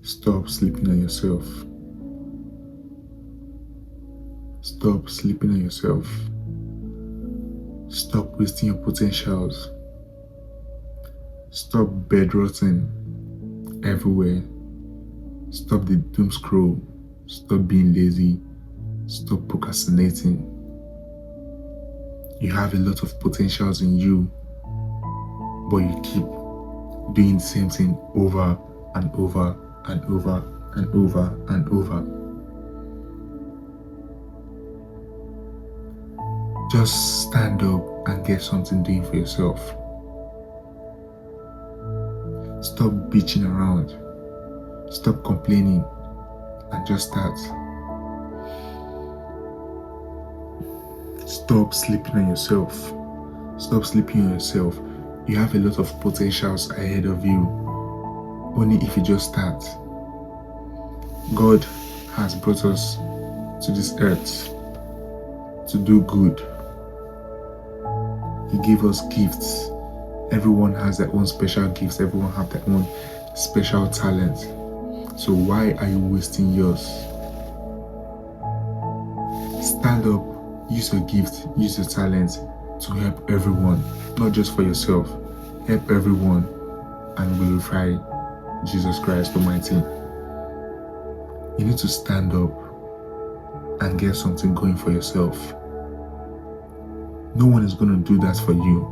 Stop sleeping on yourself. Stop sleeping on yourself. Stop wasting your potentials. Stop bedrotting everywhere. Stop the doom scroll. Stop being lazy. Stop procrastinating. You have a lot of potentials in you, but you keep doing the same thing over and over and over and over and over. Just stand up and get something doing for yourself. Stop bitching around. Stop complaining and just start. Stop sleeping on yourself. Stop sleeping on yourself. You have a lot of potentials ahead of you, only if you just start. God has brought us to this earth to do good. He gave us gifts. Everyone has their own special gifts. Everyone has their own special talent. So why are you wasting yours? Stand up, use your gift, use your talent to help everyone, not just for yourself. Help everyone and glorify Jesus Christ Almighty. You need to stand up and get something going for yourself. No one is going to do that for you.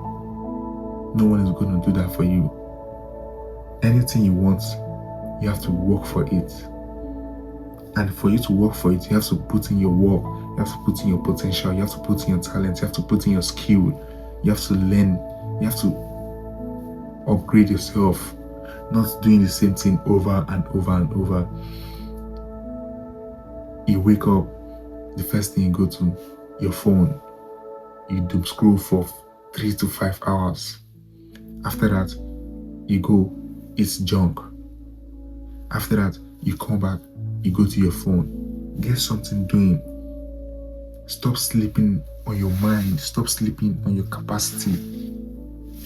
No one is going to do that for you. Anything you want, you have to work for it. And for you to work for it, you have to put in your work. You have to put in your potential. You have to put in your talent. You have to put in your skill. You have to learn. You have to upgrade yourself. Not doing the same thing over and over and over. You wake up, the first thing you go to your phone. You doom scroll for 3 to 5 hours. After that, you go eat junk. After that, you come back, you go to your phone. Get something doing. Stop sleeping on your mind. Stop sleeping on your capacity.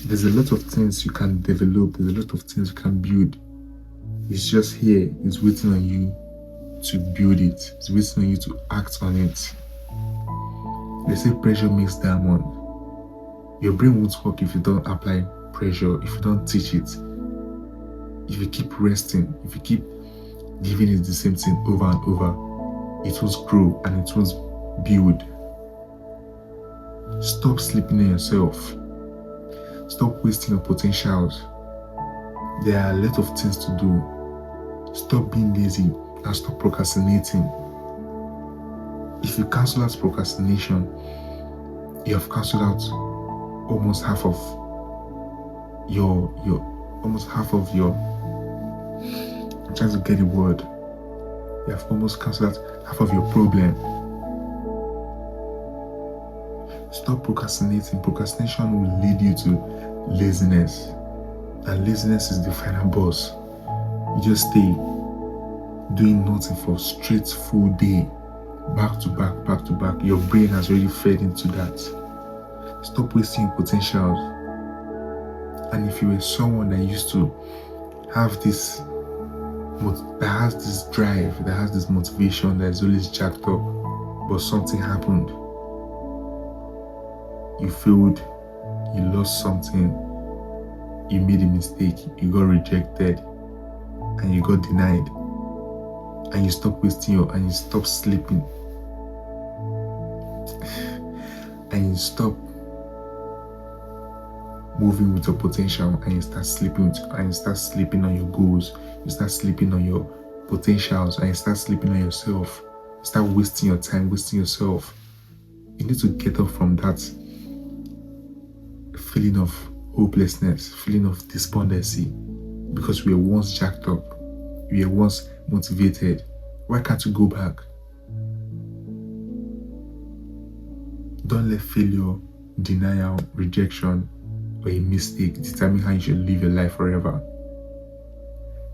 There's a lot of things you can develop. There's a lot of things you can build. It's just here. It's waiting on you to build it. It's waiting on you to act on it. They say pressure makes diamond. Your brain won't work if you don't apply pressure, if you don't teach it. If you keep resting, if you keep giving it the same thing over and over, it won't grow and it won't build. Stop sleeping on yourself. Stop wasting your potentials. There are a lot of things to do. Stop being lazy and stop procrastinating. If you cancel out procrastination, you have cancelled out almost half of your I'm trying to get a word. You have almost cancelled out half of your problem. Stop procrastinating. Procrastination will lead you to laziness. And laziness is the final boss. You just stay doing nothing for straight full day. Back to back, back to back. Your brain has already fed into that. Stop wasting your potentials. And if you were someone that used to have this, that has this drive, that has this motivation, that is always jacked up, but something happened, you failed, you lost something, you made a mistake, you got rejected, and you got denied, and you stop and you stop sleeping, and you stop moving with your potential, and you start sleeping on your goals, you start sleeping on your potentials, and you start sleeping on yourself. You start wasting your time, wasting yourself. You need to get up from that feeling of hopelessness, feeling of despondency, because we were once jacked up, we were once motivated. Why can't you go back? Don't let failure, denial, rejection, or a mistake determine how you should live your life forever.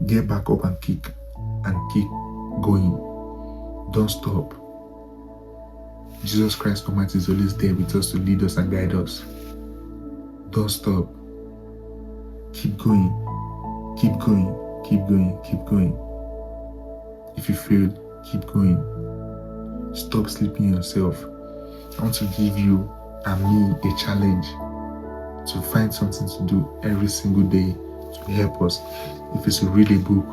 Get back up and keep going. Don't stop. Jesus Christ Almighty is always there with us to lead us and guide us. Don't stop. Keep going. Keep going. Keep going. Keep going. If you fail, keep going. Stop sleeping on yourself. I want to give you and me a challenge to find something to do every single day to help us. If it's to read a book,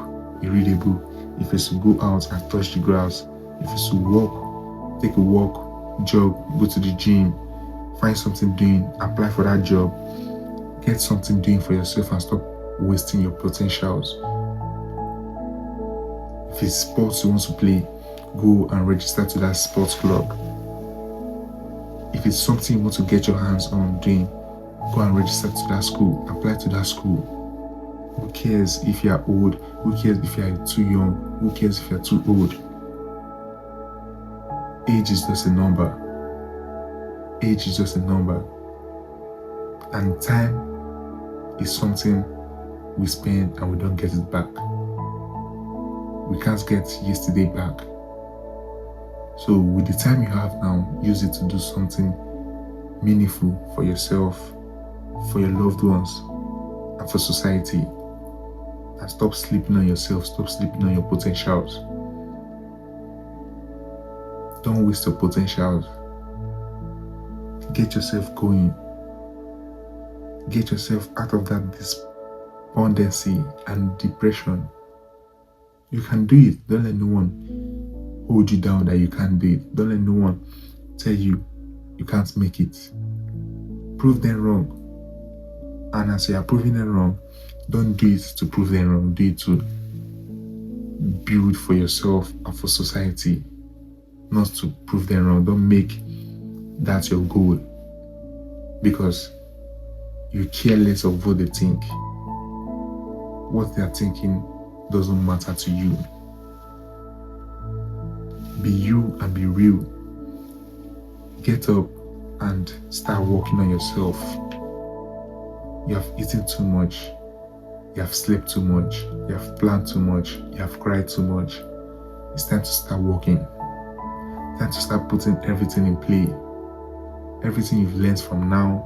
you read a book. If it's to go out and touch the grass, if it's to walk, take a walk, jog, go to the gym, find something doing, apply for that job, get something doing for yourself and stop wasting your potentials. If it's sports you want to play, go and register to that sports club. If it's something you want to get your hands on doing, go and register to that school, apply to that school. Who cares if you are old? Who cares if you are too young? Who cares if you are too old? Age is just a number. Age is just a number. And time is something we spend and we don't get it back. We can't get yesterday back. So with the time you have now, use it to do something meaningful for yourself, for your loved ones, and for society. And stop sleeping on yourself, stop sleeping on your potentials. Don't waste your potentials. Get yourself going. Get yourself out of that despondency and depression. You can do it. Don't let no one hold you down that you can't do it. Don't let no one tell you you can't make it. Prove them wrong. And as you are proving them wrong, don't do it to prove them wrong. Do it to build for yourself and for society, not to prove them wrong. Don't make that your goal because you care less of what they think. What they are thinking doesn't matter to you. Be you and be real. Get up and start working on yourself. You have eaten too much. You have slept too much. You have planned too much. You have cried too much. It's time to start working. Time to start putting everything in play. Everything you've learned from now,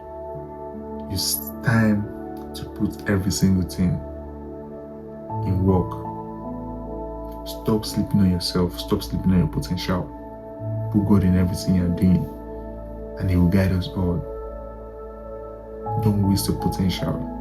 it's time to put every single thing in work. Stop sleeping on yourself. Stop sleeping on your potential. Put God in everything you're doing, and He will guide us all. Don't waste your potential.